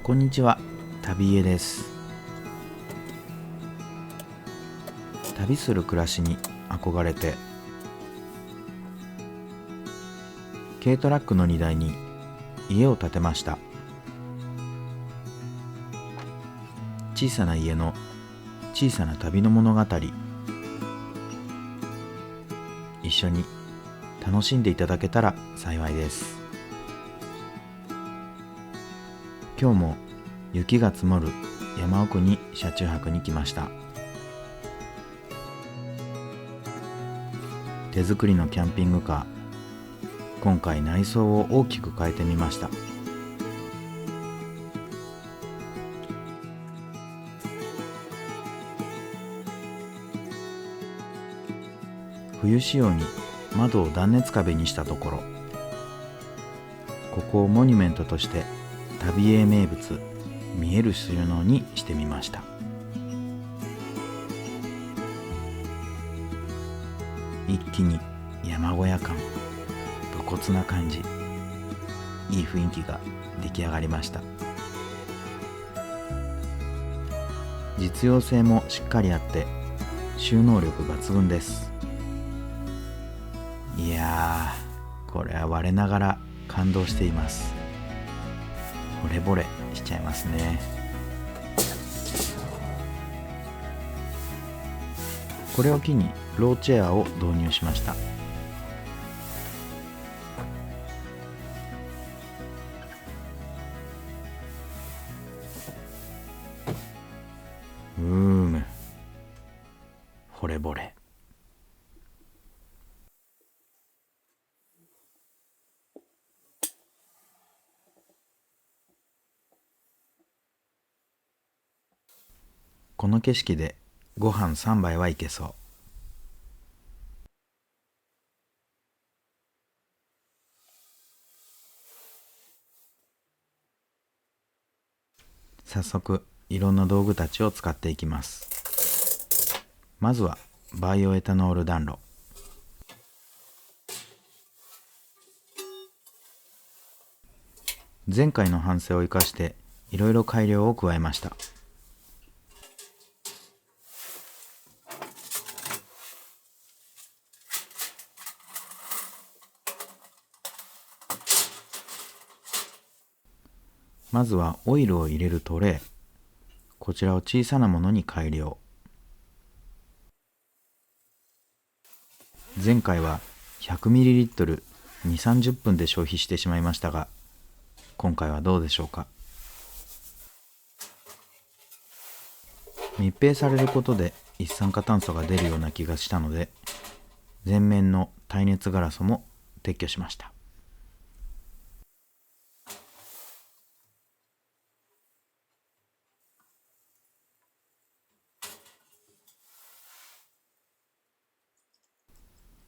こんにちは、旅家です。旅する暮らしに憧れて、軽トラックの荷台に家を建てました。小さな家の小さな旅の物語、一緒に楽しんでいただけたら幸いです。今日も雪が積もる山奥に車中泊に来ました。手作りのキャンピングカー、今回内装を大きく変えてみました。冬仕様に窓を断熱壁にしたところ、ここをモニュメントとして旅へ名物見える収納にしてみました。一気に山小屋感、武骨な感じ、いい雰囲気が出来上がりました。実用性もしっかりあって収納力抜群です。いやー、これは我ながら感動しています。惚れ惚れしちゃいますね。これを機にローチェアを導入しました。惚れ惚れ。この景色でご飯3杯はいけそう。早速いろんな道具たちを使っていきます。まずはバイオエタノール暖炉。前回の反省を生かしていろいろ改良を加えました。まずはオイルを入れるトレー、こちらを小さなものに改良。前回は 100ml 2、30分で消費してしまいましたが、今回はどうでしょうか。密閉されることで一酸化炭素が出るような気がしたので、前面の耐熱ガラスも撤去しました。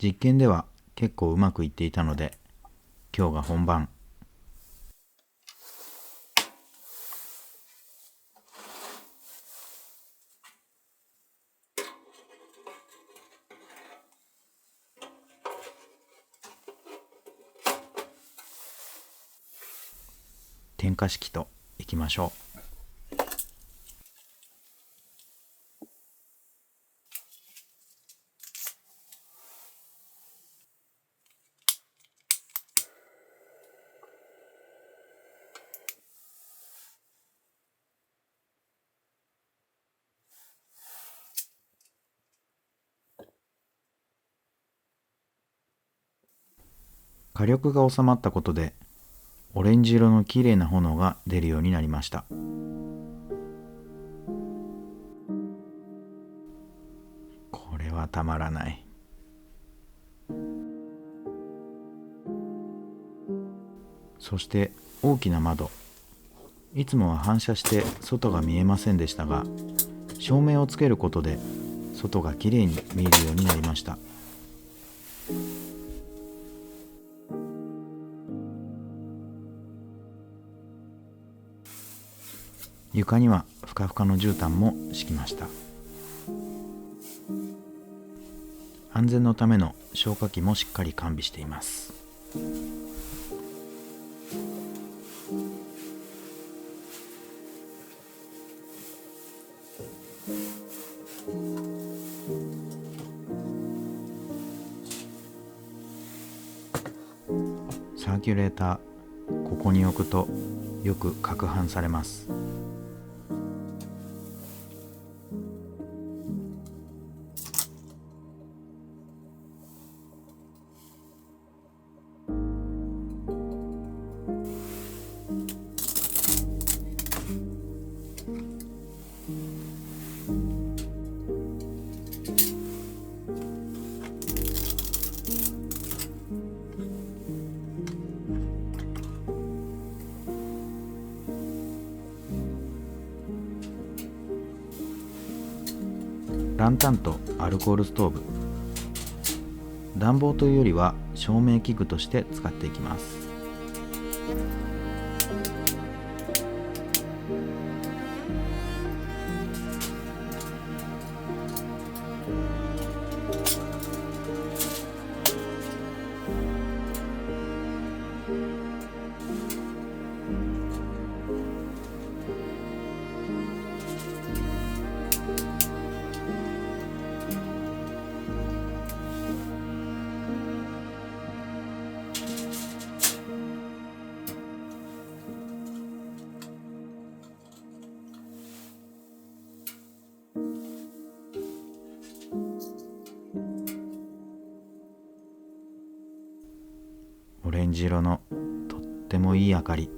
実験では結構うまくいっていたので、今日が本番。点火式といきましょう。火力が収まったことでオレンジ色のきれいな炎が出るようになりました。これはたまらない。そして大きな窓、いつもは反射して外が見えませんでしたが、照明をつけることで外がきれいに見えるようになりました。床にはふかふかの絨毯も敷きました。安全のための消火器もしっかり完備しています。サーキュレーター、ここに置くとよく攪拌されます。ランタンとアルコールストーブ、暖房というよりは照明器具として使っていきます。オレンジ色のとってもいい明かり。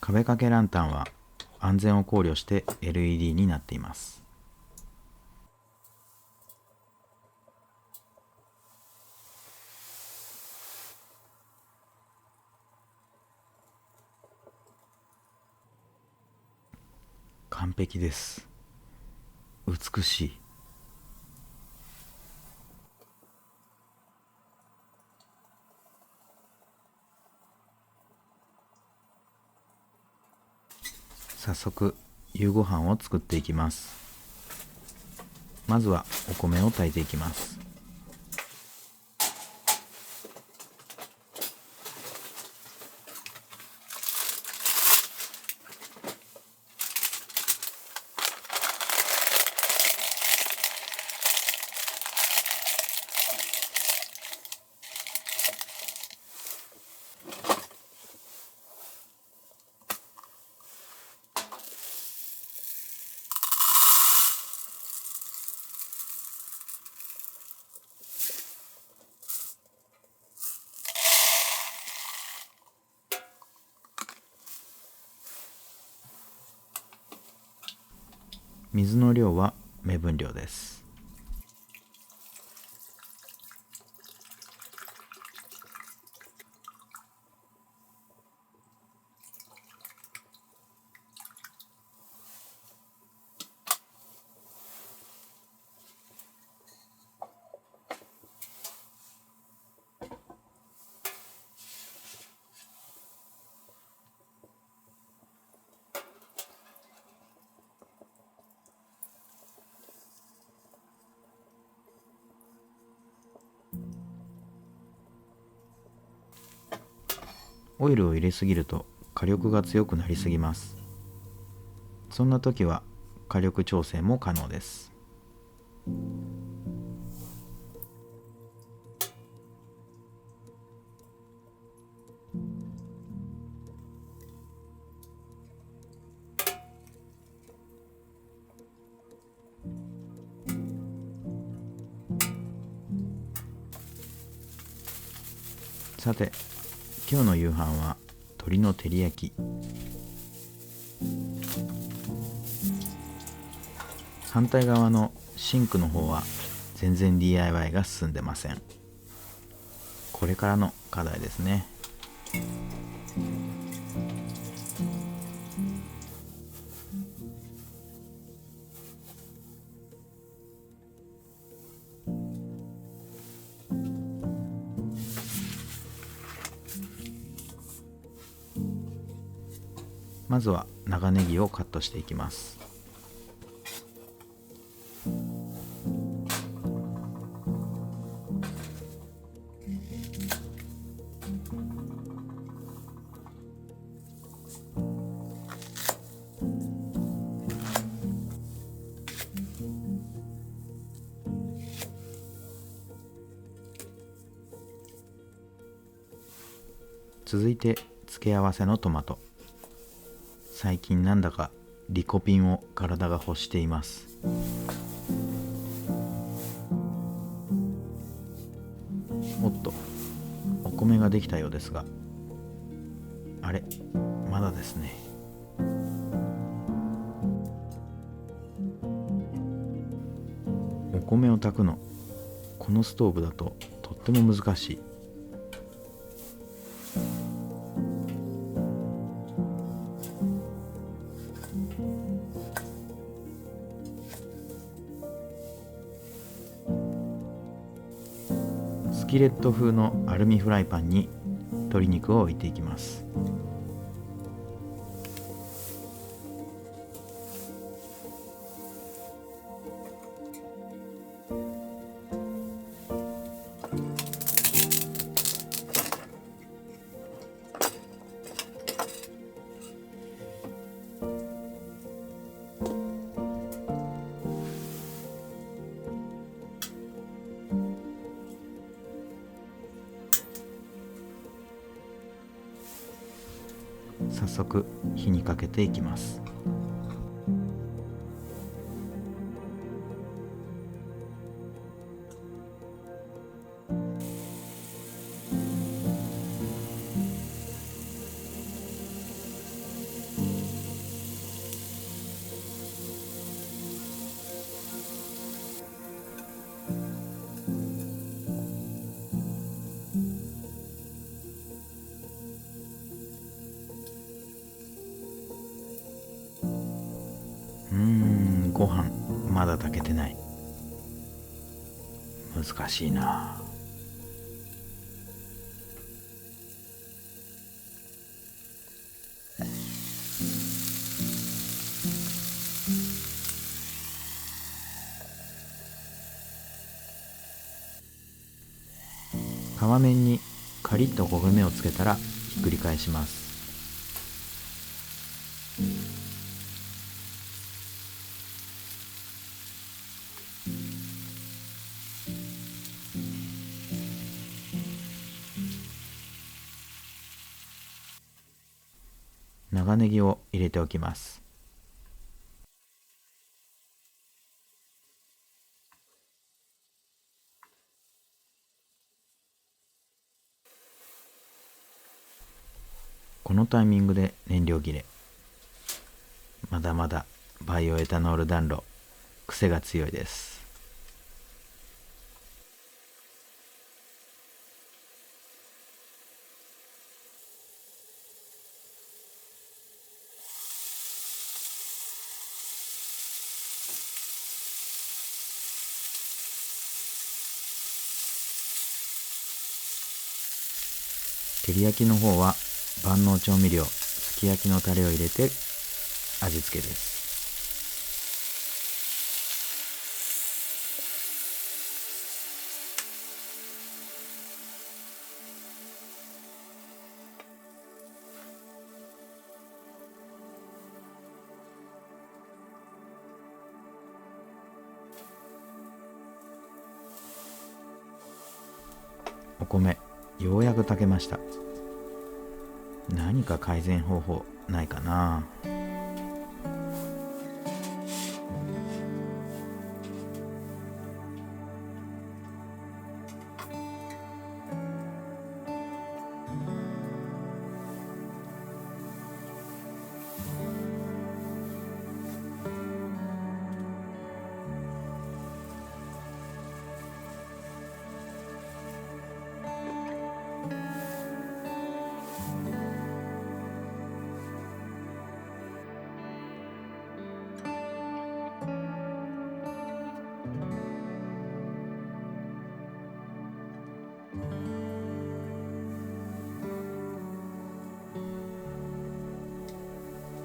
壁掛けランタンは安全を考慮して LED になっています。完璧です。美しい。早速夕ご飯を作っていきます。まずはお米を炊いていきます。水の量は目分量です。オイルを入れすぎると火力が強くなりすぎます。そんな時は火力調整も可能です。さて、今日の夕飯は鶏の照り焼き。反対側のシンクの方は全然 DIY が進んでません。これからの課題ですね。まずは長ネギをカットしていきます。続いて付け合わせのトマト。最近なんだかリコピンを体が欲しています。おっと、お米ができたようですが、あれ、まだですね。お米を炊くの、このストーブだととっても難しい。スキレット風のアルミフライパンに鶏肉を置いていきます。早速火にかけていきます。ご飯まだ炊けてない。難しいな。皮面にカリッと焦げ目をつけたらひっくり返します。長ネギを入れておきます。このタイミングで燃料切れ。まだまだバイオエタノール暖炉、癖が強いです。照り焼きの方は万能調味料すき焼きのタレを入れて味付けです。お米ようやく炊けました。何か改善方法ないかな。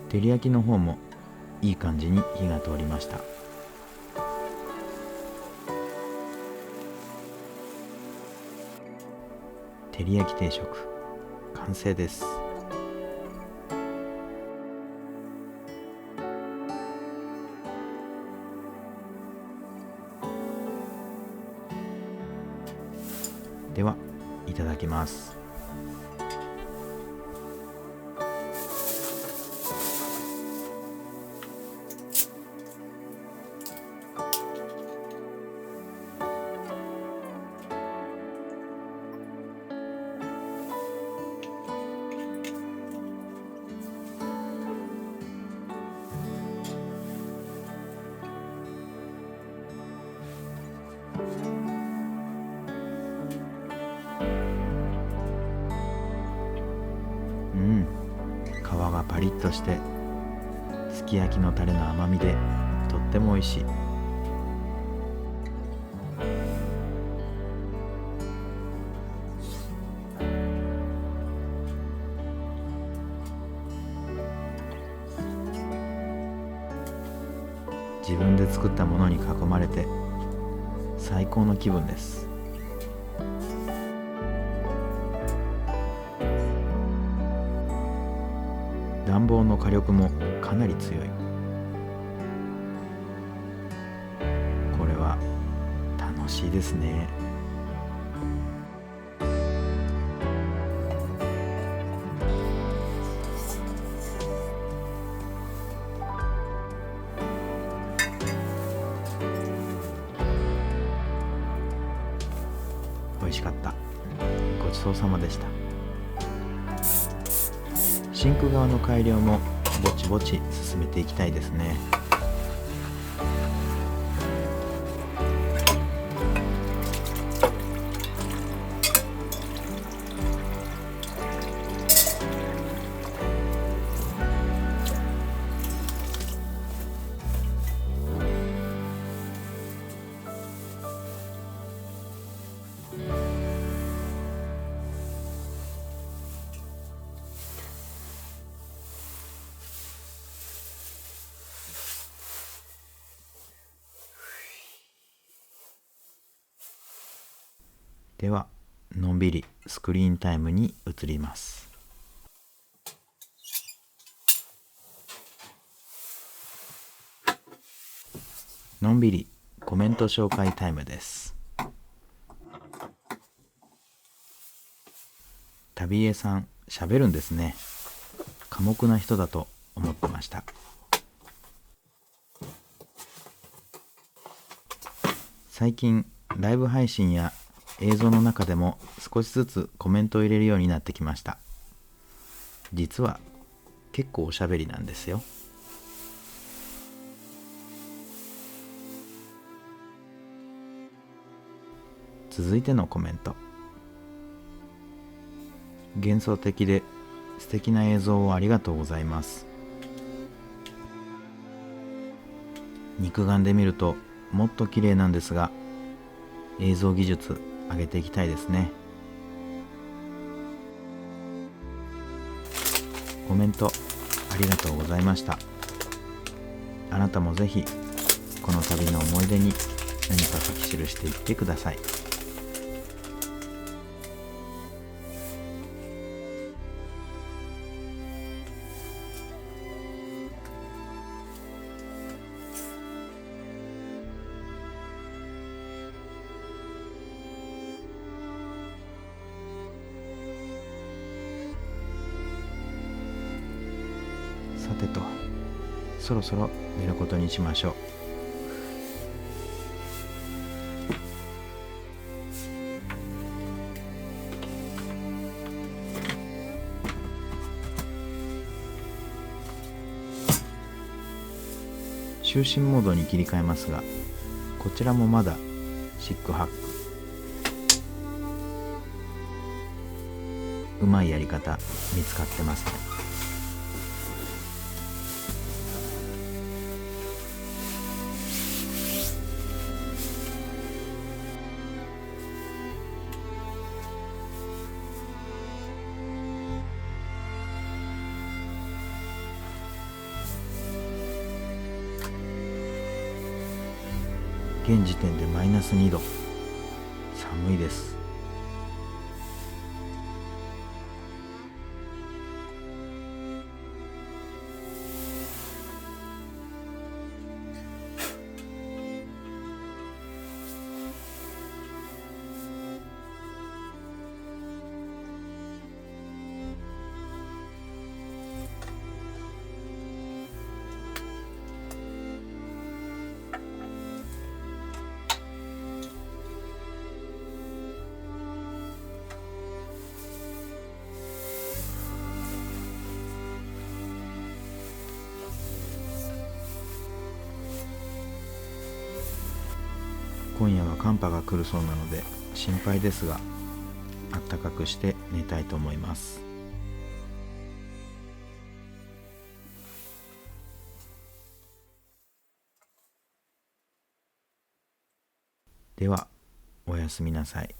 照り焼きの方もいい感じに火が通りました。照り焼き定食完成です。ではいただきます。皮がパリッとしてすき焼きのタレの甘みでとっても美味しい。自分で作ったものに囲まれて最高の気分です。暖房の火力もかなり強い。これは楽しいですね。美味しかった。ごちそうさまでした。シンク側の改良もぼちぼち進めていきたいですね。ではのんびりスクリーンタイムに移ります。のんびりコメント紹介タイムです。旅江さん喋るんですね。寡黙な人だと思ってました。最近ライブ配信や映像の中でも少しずつコメントを入れるようになってきました。実は結構おしゃべりなんですよ。続いてのコメント。幻想的で素敵な映像をありがとうございます。肉眼で見るともっと綺麗なんですが、映像技術上げていきたいですね。コメントありがとうございました。あなたもぜひこの旅の思い出に何か書き記していってください。さてと、そろそろ寝ることにしましょう。就寝モードに切り替えますが、こちらもまだシックハック。うまいやり方見つかってますね。現時点でマイナス2度。寒いです。今夜は寒波が来るそうなので心配ですが、あったかくして寝たいと思います。では、おやすみなさい。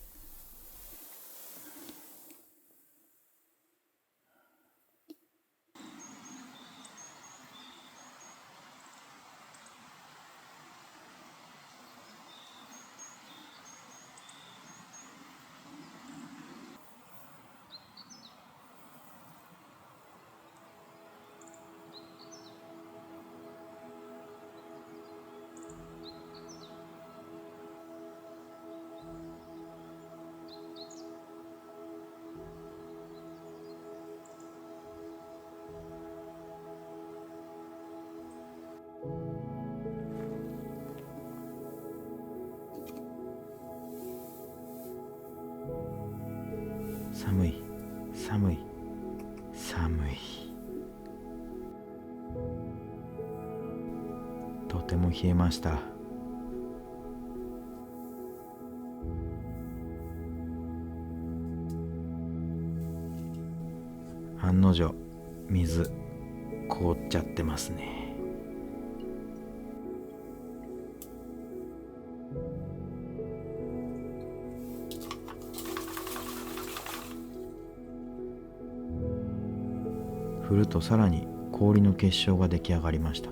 寒い、寒い、寒い。とても冷えました。案の定、水凍っちゃってますね。振るとさらに氷の結晶が出来上がりました。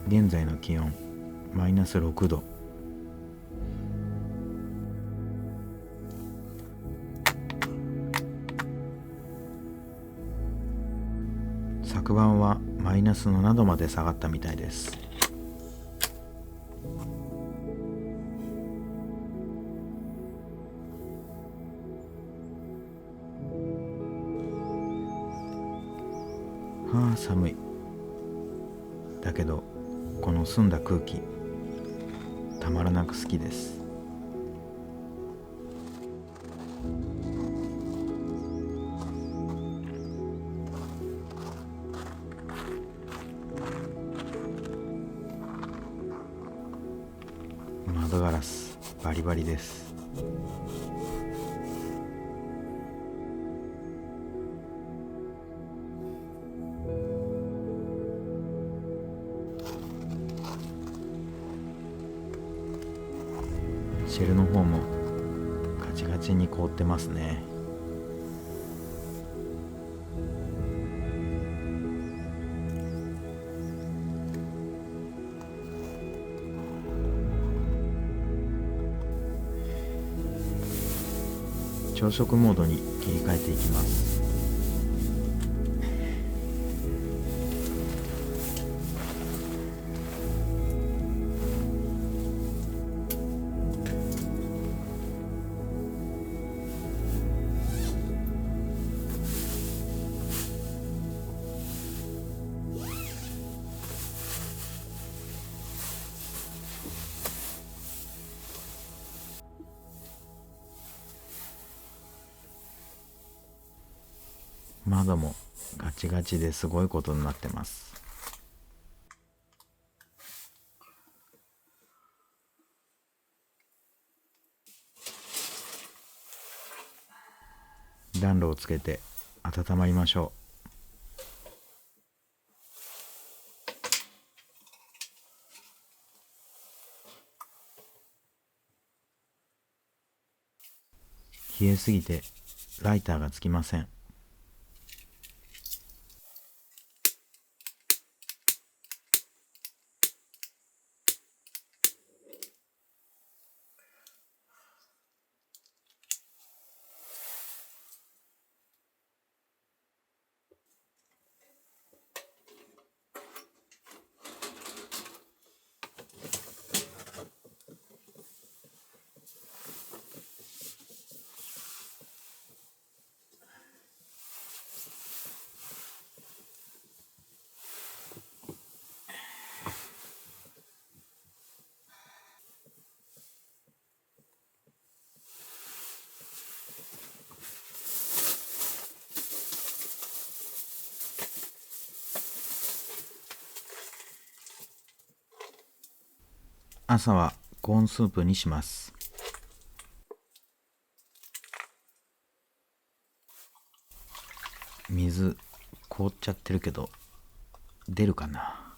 現在の気温マイナス6度。昨晩はマイナス7度まで下がったみたいです。はあ、寒い。だけどこの澄んだ空気たまらなく好きです。窓ガラスバリバリです。シェルの方もガチガチに凍ってますね。朝食モードに切り替えていきます。窓もガチガチですごいことになってます。暖炉をつけて温まりましょう。冷えすぎてライターがつきません。朝はコーンスープにします。水凍っちゃってるけど出るかな。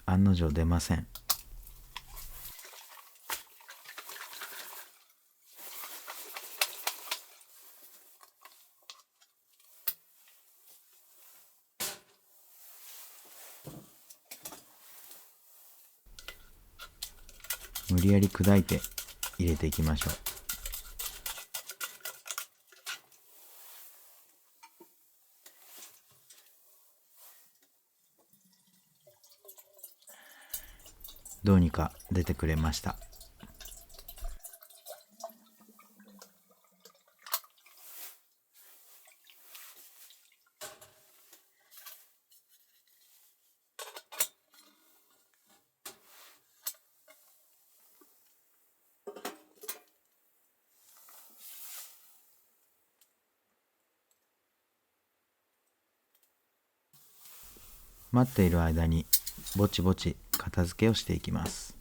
案の定出ません。無理やり砕いて入れていきましょう。どうにか出てくれました。待っている間にぼちぼち片付けをしていきます。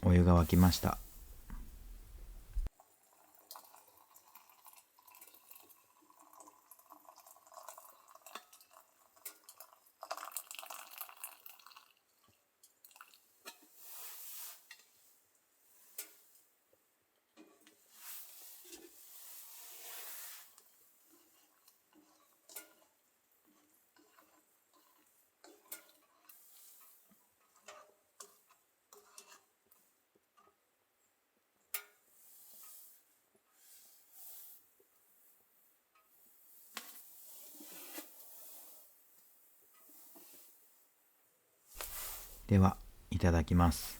お湯が沸きました。ではいただきます。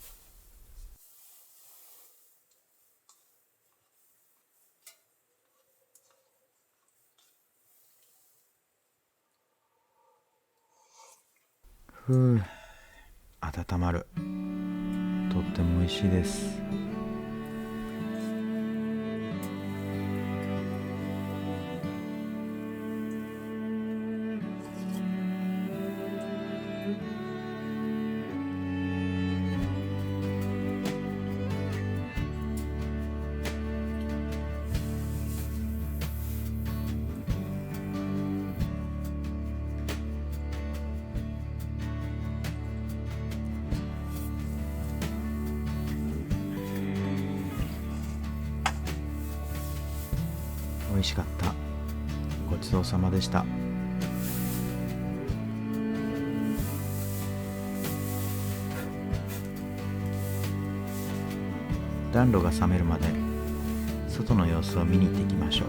ふう、温まる。とっても美味しいです。美味しかった。ごちそうさまでした。暖炉が冷めるまで外の様子を見に行っていきましょう。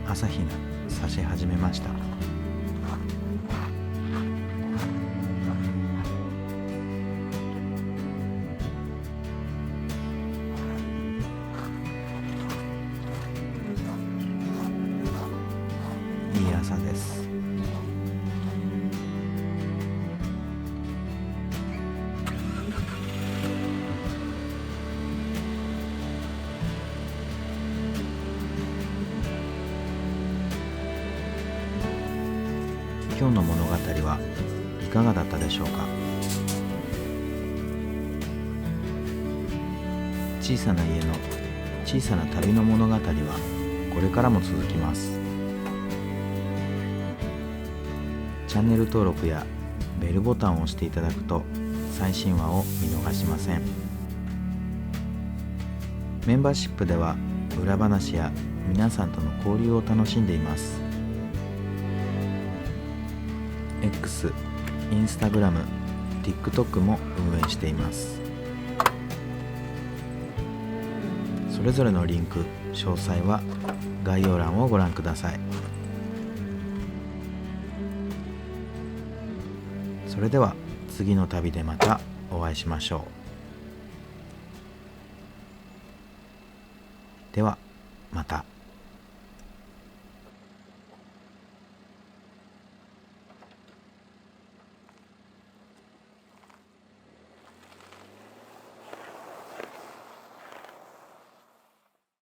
朝日が差し始めました。いい朝です。今日の物語はいかがだったでしょうか。小さな家の小さな旅の物語はこれからも続きます。チャンネル登録やベルボタンを押していただくと最新話を見逃しません。メンバーシップでは裏話や皆さんとの交流を楽しんでいます。X、Instagram、TikTok も運営しています。それぞれのリンク、詳細は概要欄をご覧ください。それでは次の旅でまたお会いしましょう。ではまた。